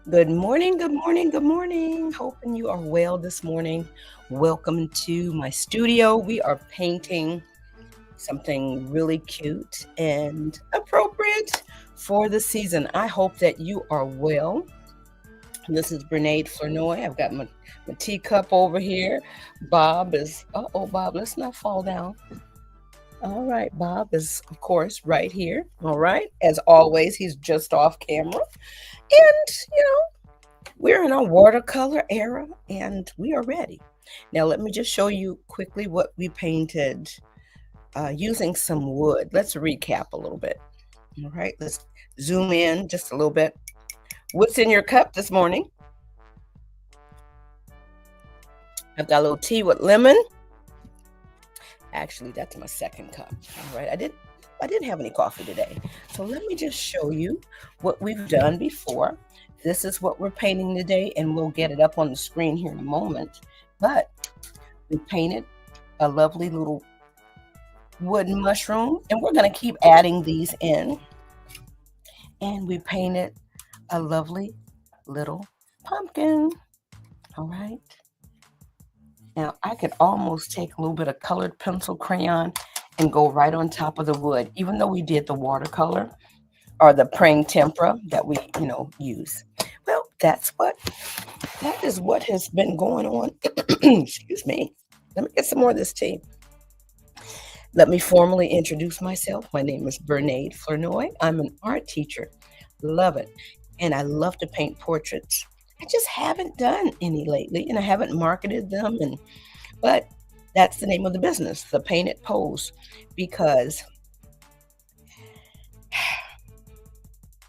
Good morning, good morning, good morning. Hoping you are well this morning. Welcome to my studio. We are painting something really cute and appropriate for the season. I hope that you are well. This is Brene Flournoy. I've got my teacup over here. Bob is, Bob, let's not fall down. All right, Bob is, of course, right here. All right. As always, he's just off camera. And, we're in a watercolor era and we are ready. Now, let me just show you quickly what we painted using some wood. Let's recap a little bit. All right, let's zoom in just a little bit. What's in your cup this morning? I've got a little tea with lemon. Actually, that's my second cup. All right, I didn't have any coffee today. So let me just show you what we've done before. This is what we're painting today, and we'll get it up on the screen here in a moment. But we painted a lovely little wooden mushroom, and we're going to keep adding these in. And we painted a lovely little pumpkin. All right. Now, I could almost take a little bit of colored pencil crayon and go right on top of the wood, even though we did the watercolor or the praying tempera that we, use. Well, that is what has been going on. Excuse me. Let me get some more of this tea. Let me formally introduce myself. My name is Brene Flournoy. I'm an art teacher. Love it. And I love to paint portraits. I just haven't done any lately, and I haven't marketed them. But that's the name of the business, the Painted Pose, because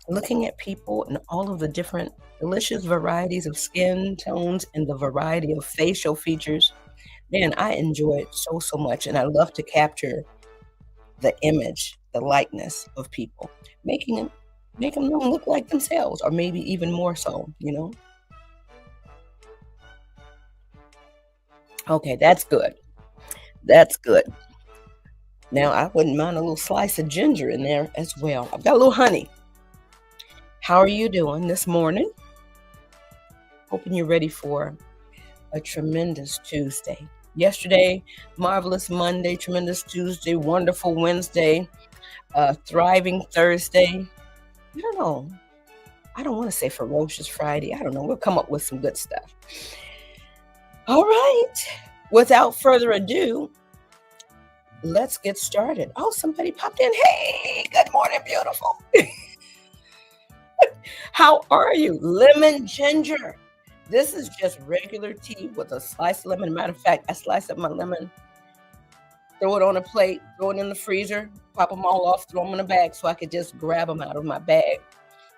looking at people and all of the different delicious varieties of skin tones and the variety of facial features, man, I enjoy it so much. And I love to capture the image, the likeness of people, make them look like themselves, or maybe even more so. Okay, that's good. That's good. Now, I wouldn't mind a little slice of ginger in there as well. I've got a little honey. How are you doing this morning? Hoping you're ready for a tremendous Tuesday. Yesterday, marvelous Monday, tremendous Tuesday, wonderful Wednesday, thriving Thursday. I don't know. I don't want to say ferocious Friday. I don't know. We'll come up with some good stuff. All right. Without further ado, let's get started. Oh, somebody popped in. Hey, good morning, beautiful. How are you? Lemon ginger. This is just regular tea with a slice of lemon. Matter of fact, I slice up my lemon, throw it on a plate, throw it in the freezer, pop them all off, throw them in a bag so I could just grab them out of my bag.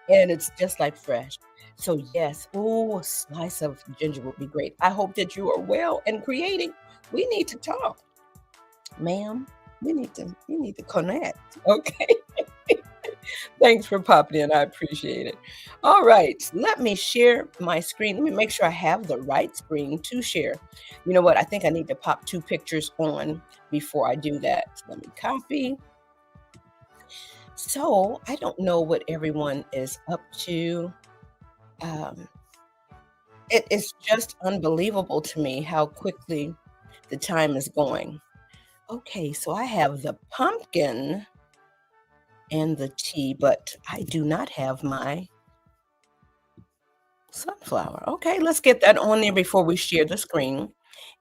And it's just like fresh. So yes, a slice of ginger would be great. I hope that you are well and creating. We need to talk. Ma'am, we need to connect. Okay. Thanks for popping in. I appreciate it. All right. Let me share my screen. Let me make sure I have the right screen to share. You know what? I think I need to pop 2 pictures on before I do that. Let me copy. So I don't know what everyone is up to. It is just unbelievable to me how quickly the time is going. Okay, so I have the pumpkin and the tea, but I do not have my sunflower. Okay, let's get that on there before we share the screen.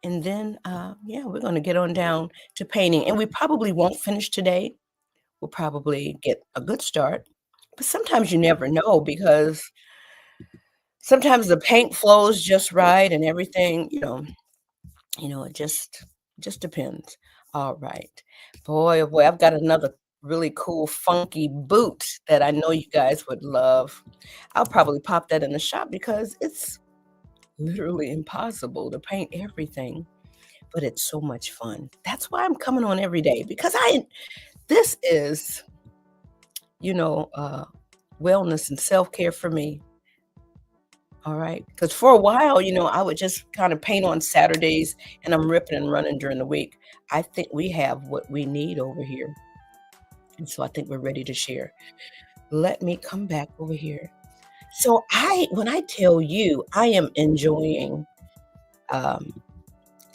And then, we're going to get on down to painting. And we probably won't finish today. We'll probably get a good start. But sometimes you never know, because sometimes the paint flows just right and everything, it just depends. All right. Boy, oh boy, I've got another really cool funky boot that I know you guys would love. I'll probably pop that in the shop because it's literally impossible to paint everything, but it's so much fun. That's why I'm coming on every day, because this is, wellness and self-care for me. All right. Because for a while, I would just kind of paint on Saturdays, and I'm ripping and running during the week. I think we have what we need over here. And so I think we're ready to share. Let me come back over here So when I tell you I am enjoying um,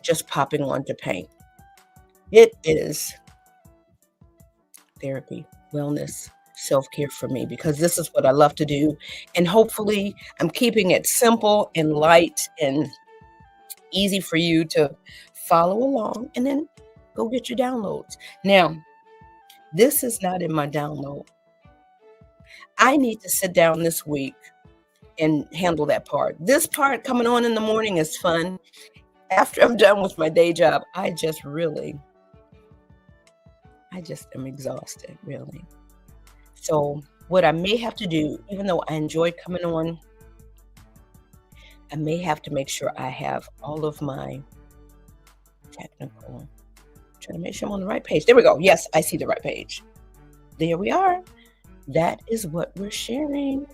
just popping onto paint, it is therapy, wellness, self-care for me because this is what I love to do. And hopefully I'm keeping it simple and light and easy for you to follow along and then go get your downloads. Now, this is not in my download. I need to sit down this week and handle that part. This part coming on in the morning is fun. After I'm done with my day job, I just am exhausted, really. So what I may have to do, even though I enjoy coming on, I may have to make sure I have all of my technical, trying to make sure I'm on the right page. There we go. Yes, I see the right page. There we are. That is what we're sharing.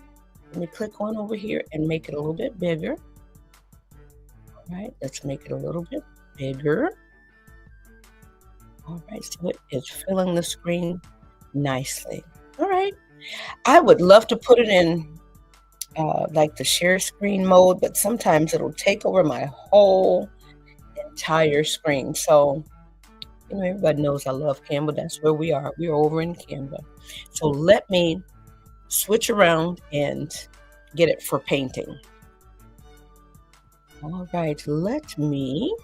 Let me click on over here and make it a little bit bigger. All right, let's make it a little bit bigger. All right, so it is filling the screen nicely. All right, I would love to put it in like the share screen mode, but sometimes it'll take over my whole entire screen. So, you know, everybody knows I love Canva. That's where we are. We're over in Canva. So let me switch around and get it for painting. All right, let me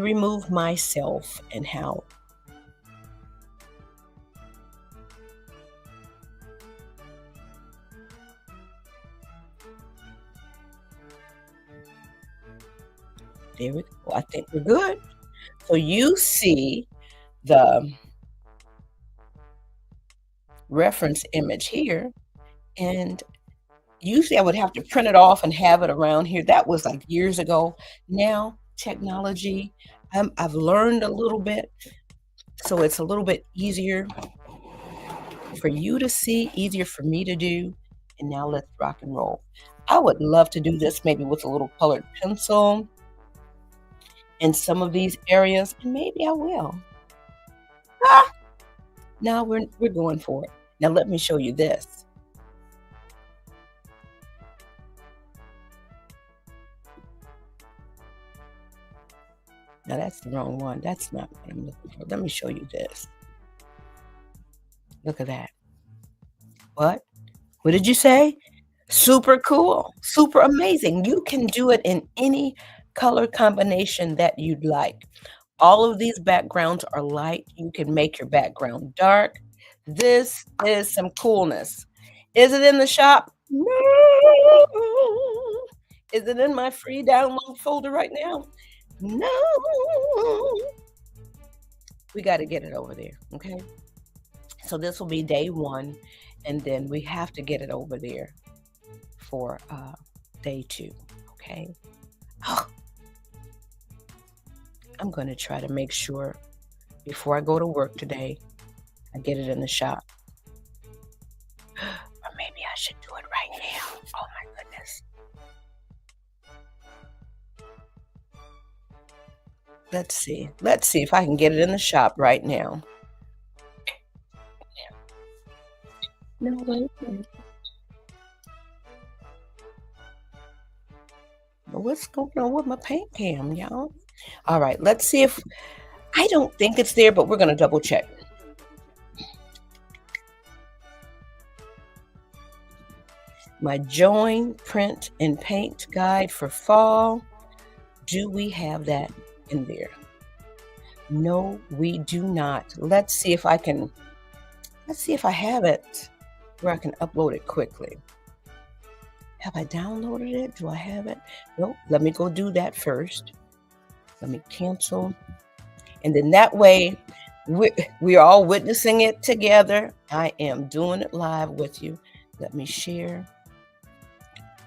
remove myself and how. There we go. I think we're good. So you see the reference image here, and usually I would have to print it off and have it around here. That was like years ago. Now technology, I've learned a little bit, so it's a little bit easier for you to see, easier for me to do. And now let's rock and roll. I would love to do this maybe with a little colored pencil in some of these areas, and maybe I will. Ah, now we're going for it. Now let me show you this. Now that's the wrong one. That's not what I'm looking for. Let me show you this. Look at that. What? What did you say? Super cool. Super amazing. You can do it in any color combination that you'd like. All of these backgrounds are light. You can make your background dark. This is some coolness. Is it in the shop? No. Is it in my free download folder right now? No. We got to get it over there, okay? So this will be day one, and then we have to get it over there for day two, okay? Oh, I'm going to try to make sure before I go to work today, I get it in the shop. Or maybe I should do it right now. Oh my goodness. Let's see. Let's see if I can get it in the shop right now. No, wait a minute. What's going on with my paint cam, y'all? All right, let's see if I don't think it's there, but we're going to double check. My join, print, and paint guide for fall. Do we have that in there? No, we do not. Let's see if I have it where I can upload it quickly. Have I downloaded it? Do I have it? Nope. Let me go do that first. Let me cancel. And then that way, we're all witnessing it together. I am doing it live with you. Let me share.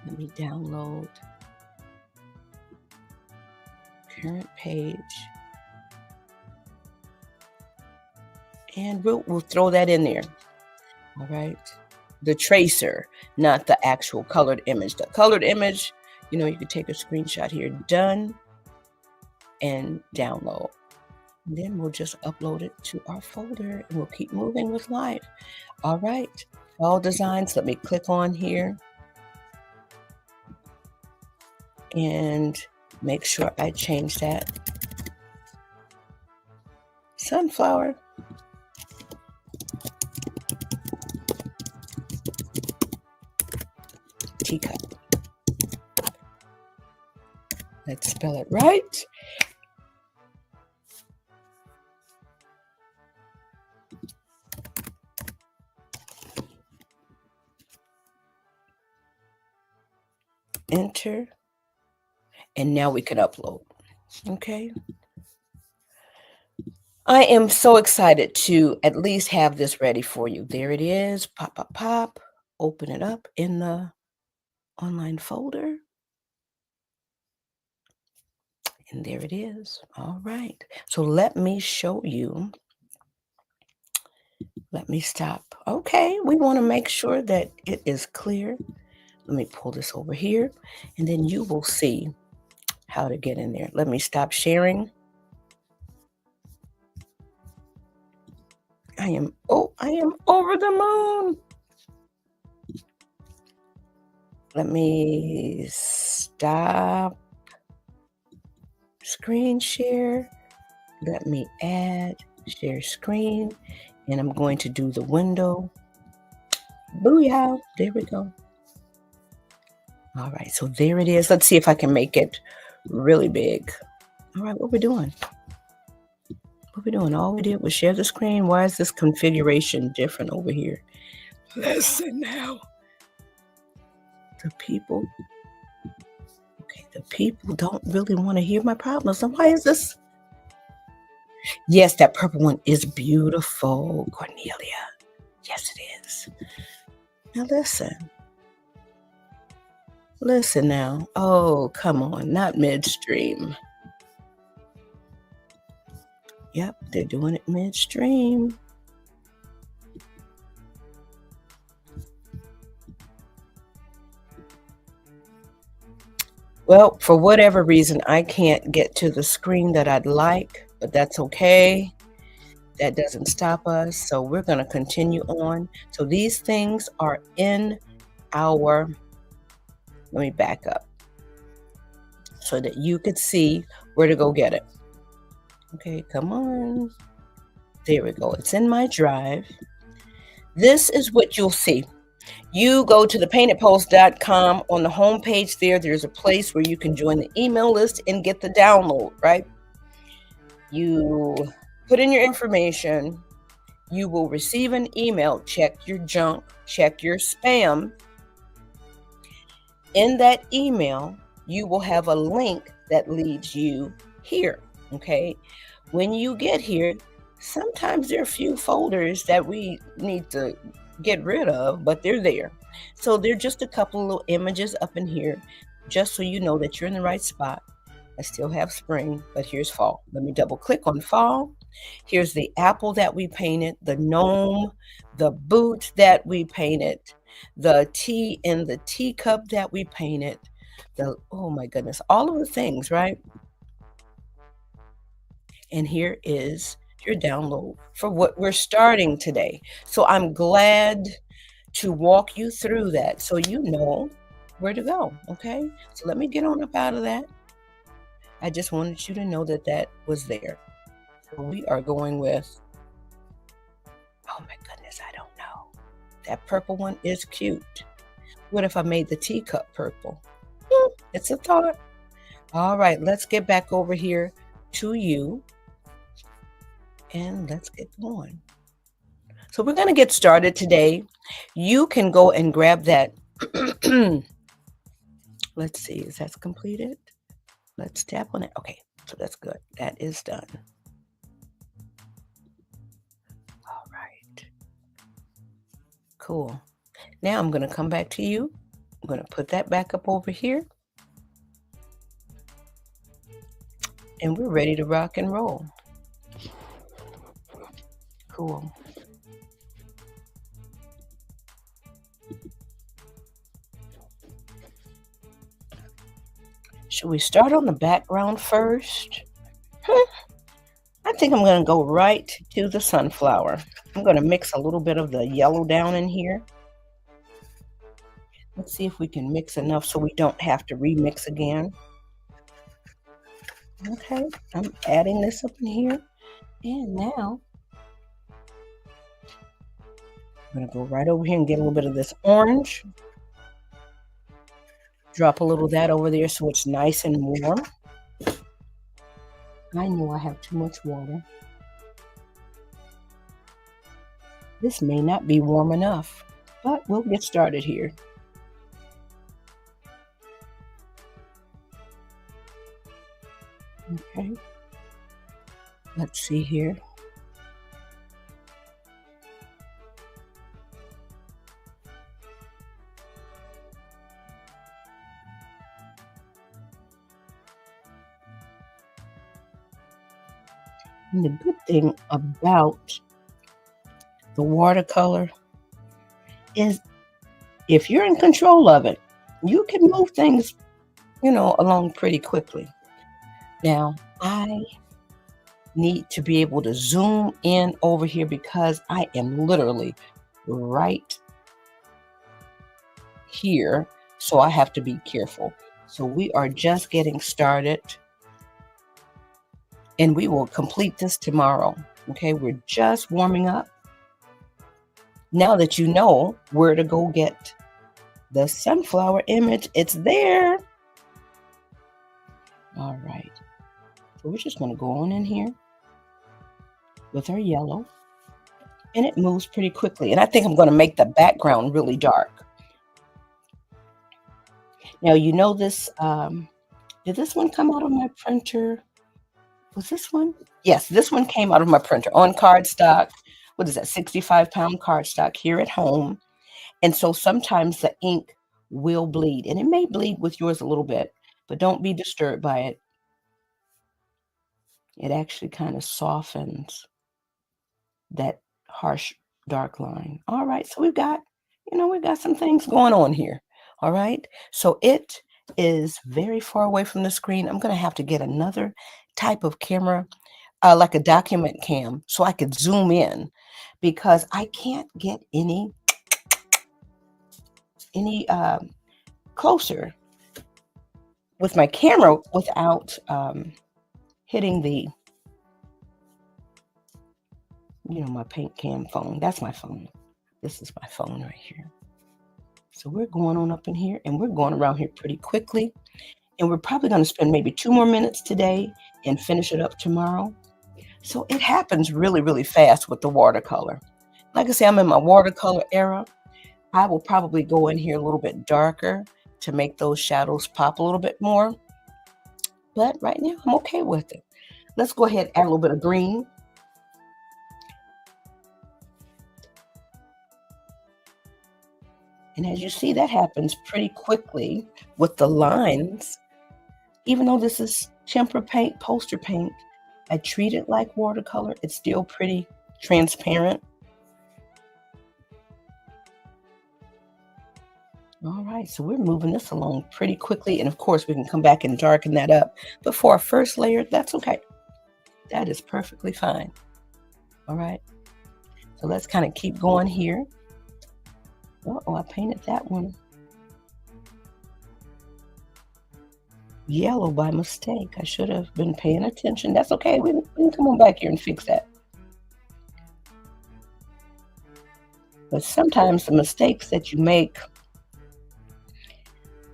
Let me download. Current page. And we'll throw that in there. All right. The tracer, not the actual colored image. The colored image, you know, you could take a screenshot here. Done. And download. Then we'll just upload it to our folder and we'll keep moving with life. All right. Fall designs. Let me click on here and make sure I change that. Sunflower. Teacup. Let's spell it right. Enter. And now we can upload. Okay. I am so excited to at least have this ready for you. There it is. Pop, pop, pop. Open it up in the online folder. And there it is. All right. So let me show you. Let me stop. Okay. We want to make sure that it is clear. Let me pull this over here, and then you will see how to get in there. Let me stop sharing. I am over the moon. Let me stop screen share. Let me add share screen, and I'm going to do the window. Booyah. There we go. All right, so there it is. Let's see if I can make it really big. All right, what we doing? What we doing? All we did was share the screen. Why is this configuration different over here? Listen now. The people, okay, the people don't really want to hear my problems. So why is this? Yes, that purple one is beautiful, Cornelia. Yes, it is. Now listen. Listen now. Oh, come on, not midstream. Yep, they're doing it midstream. Well, for whatever reason, I can't get to the screen that I'd like, but that's okay. That doesn't stop us. So we're going to continue on. So these things are in our, let me back up so that you could see where to go get it. Okay, come on. There we go. It's in my drive. This is what you'll see. You go to thepaintedpost.com. On the homepage there's a place where you can join the email list and get the download, right? You put in your information. You will receive an email. Check your junk, check your spam. In that email, you will have a link that leads you here, okay? When you get here, sometimes there are a few folders that we need to get rid of, but they're there. So they're just a couple of little images up in here, just so you know that you're in the right spot. I still have spring, but here's fall. Let me double click on fall. Here's the apple that we painted, the gnome, the boot that we painted, the tea in the teacup that we painted, oh my goodness, all of the things, right? And here is your download for what we're starting today. So I'm glad to walk you through that so you know where to go, okay? So let me get on up out of that. I just wanted you to know that that was there. So we are going with, oh my goodness, I don't know. That purple one is cute. What if I made the teacup purple? It's a thought. All right, let's get back over here to you. And let's get going. So we're going to get started today. You can go and grab that. Let's see, is that completed? Let's tap on it. Okay, so that's good. That is done. All right. Cool. Now I'm going to come back to you. I'm going to put that back up over here. And we're ready to rock and roll. Cool. Should we start on the background first? I think I'm going to go right to the sunflower. I'm going to mix a little bit of the yellow down in here. Let's see if we can mix enough so we don't have to remix again. Okay, I'm adding this up in here. And now I'm gonna go right over here and get a little bit of this orange. Drop a little of that over there so it's nice and warm. I know I have too much water. This may not be warm enough, but we'll get started here. Okay, let's see here. And the good thing about the watercolor is if you're in control of it, you can move things, along pretty quickly. Now, I need to be able to zoom in over here because I am literally right here, so I have to be careful. So we are just getting started, and we will complete this tomorrow. Okay, we're just warming up. Now that you know where to go get the sunflower image, it's there. All right, so we're just going to go on in here with our yellow, and it moves pretty quickly. And I think I'm going to make the background really dark. Now, this, did this one come out of my printer? Was this one? Yes, this one came out of my printer on cardstock. What is that, 65-pound cardstock here at home. And so sometimes the ink will bleed, and it may bleed with yours a little bit, but don't be disturbed by it. It actually kind of softens that harsh dark line. All right, so we've got some things going on here. All right, so it is very far away from the screen. I'm going to have to get another type of camera, like a document cam, so I could zoom in, because I can't get any closer with my camera without hitting the my paint cam phone. That's my phone. This is my phone right here. So we're going on up in here, and we're going around here pretty quickly, and we're probably going to spend maybe 2 more minutes today and finish it up tomorrow. So it happens really, really fast with the watercolor. Like I say, I'm in my watercolor era. I will probably go in here a little bit darker to make those shadows pop a little bit more. But right now, I'm okay with it. Let's go ahead and add a little bit of green. And as you see, that happens pretty quickly with the lines. Even though this is tempera paint, poster paint, I treat it like watercolor. It's still pretty transparent. All right, so we're moving this along pretty quickly. And of course, we can come back and darken that up. But for our first layer, that's okay. That is perfectly fine. All right, so let's kind of keep going here. Uh-oh, I painted that one yellow by mistake. I should have been paying attention. That's okay. We can come on back here and fix that. But sometimes the mistakes that you make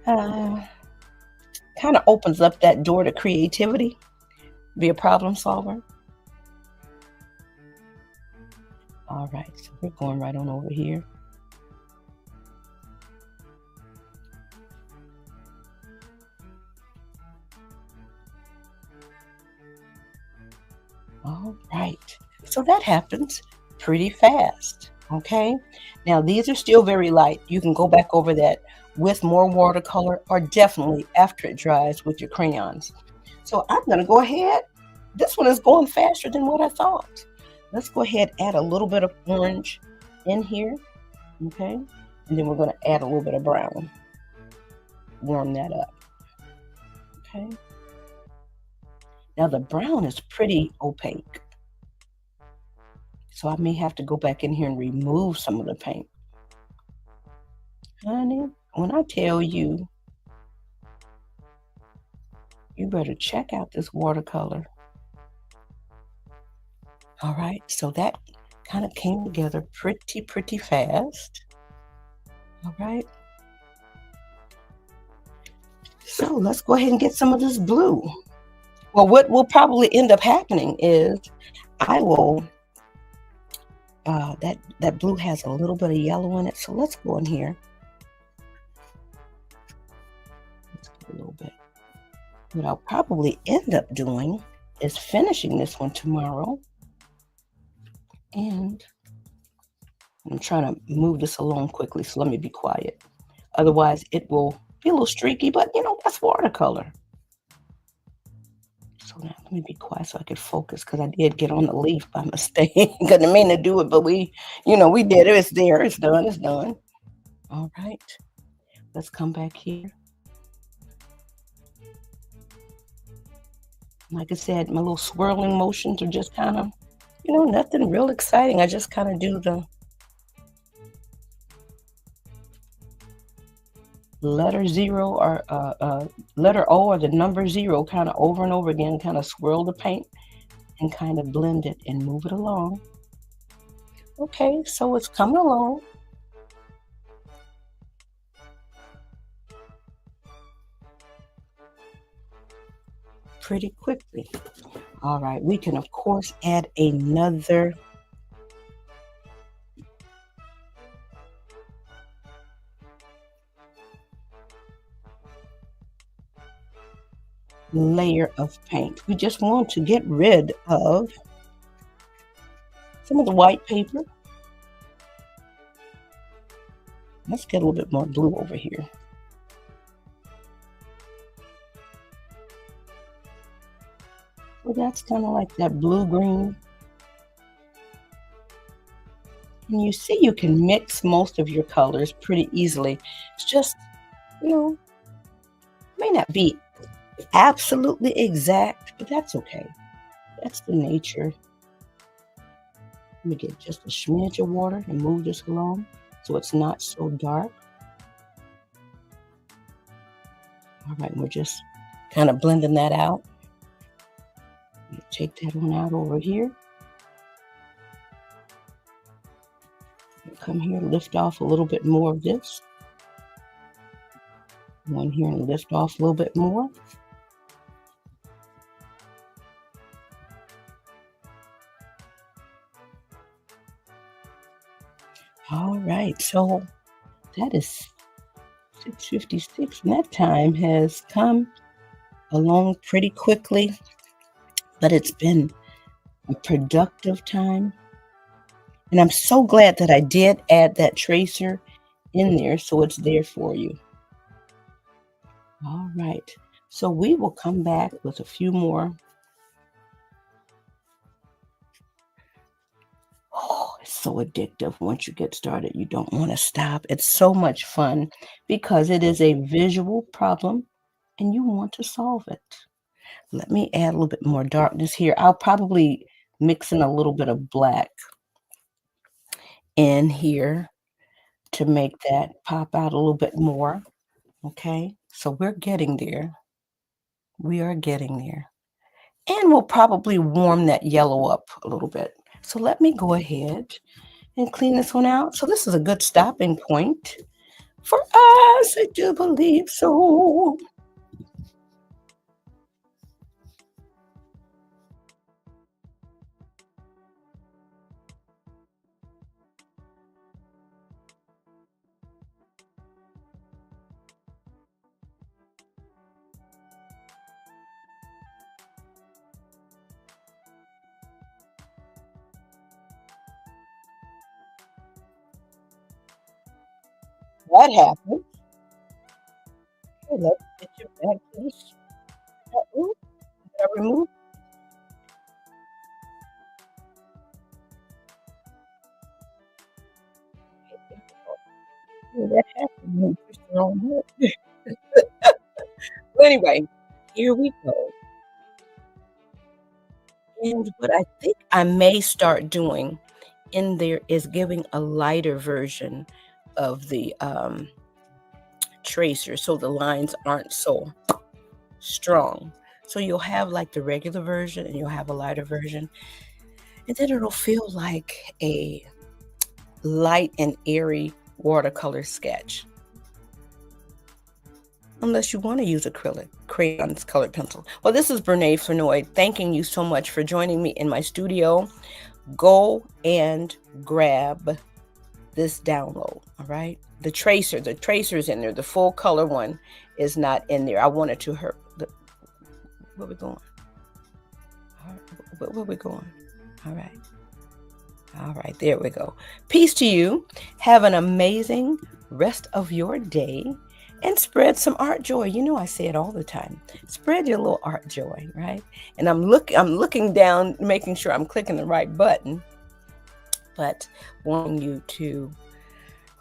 kind of opens up that door to creativity, be a problem solver. All right, so we're going right on over here. All right, so that happens pretty fast. Okay, now these are still very light. You can go back over that with more watercolor, or definitely after it dries with your crayons. So I'm going to go ahead. This one is going faster than what I thought. Let's go ahead and add a little bit of orange in here. Okay, and then we're going to add a little bit of brown. Warm that up. Okay. Now the brown is pretty opaque, so I may have to go back in here and remove some of the paint. Honey, When I tell you, you better check out this watercolor. All right, so that kind of came together pretty fast. All right, so let's go ahead and get some of this blue. Well, what will probably end up happening is I will, that blue has a little bit of yellow in it, so let's go in here. Let's get a little bit. What I'll probably end up doing is finishing this one tomorrow. And I'm trying to move this along quickly, so let me be quiet. Otherwise, it will be a little streaky, but that's watercolor. So now let me be quiet so I could focus because I did get on the leaf by mistake. Didn't mean to do it, but we did it. It's there. It's done. It's done. All right. Let's come back here. Like I said, my little swirling motions are just kind of, nothing real exciting. I just kind of do the letter zero or letter O or the number zero kind of over and over again, kind of swirl the paint and kind of blend it and move it along. Okay, so it's coming along. Pretty quickly. All right, we can of course add another layer of paint. We just want to get rid of some of the white paper. Let's get a little bit more blue over here. So that's kind of like that blue-green. And you see you can mix most of your colors pretty easily. It's just, may not be absolutely exact, but that's okay. That's the nature. Let me get just a smidge of water and move this along so it's not so dark. All right, we're just kind of blending that out. Take that one out over here. Come here, lift off a little bit more of this. One here and lift off a little bit more. All right, so that is 6:56, and that time has come along pretty quickly, but it's been a productive time. And I'm so glad that I did add that tracer in there so it's there for you. All right, so we will come back with a few more. Oh, it's so addictive. Once you get started, you don't want to stop. It's so much fun because it is a visual problem and you want to solve it. Let me add a little bit more darkness here. I'll probably mix in a little bit of black in here to make that pop out a little bit more. Okay, so we're getting there. We are getting there. And we'll probably warm that yellow up a little bit. So let me go ahead and clean this one out. So this is a good stopping point for us. I do believe so. That happened. Okay, let's get you back to this. Ooh, did I remove? Oh, that happened when you pushed the wrong button. Well, anyway, here we go. And what I think I may start doing in there is giving a lighter version of the tracer so the lines aren't so strong. So you'll have like the regular version and you'll have a lighter version. And then it'll feel like a light and airy watercolor sketch. Unless you want to use acrylic, crayons, colored pencil. Well, this is Brene Fenoy. Thanking you so much for joining me in my studio. Go and grab this download, all right? The tracer's in there. The full color one is not in there. I wanted to hurt. Where we going? All right, where we going? All right. All right, there we go. Peace to you. Have an amazing rest of your day and spread some art joy. You know I say it all the time. Spread your little art joy, right? And I'm looking down, making sure I'm clicking the right button, but wanting you to,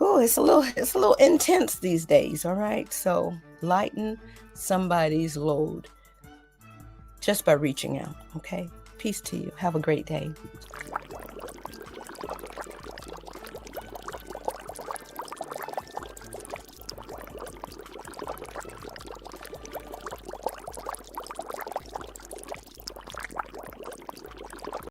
it's a little intense these days, all right? So lighten somebody's load just by reaching out, okay? Peace to you. Have a great day.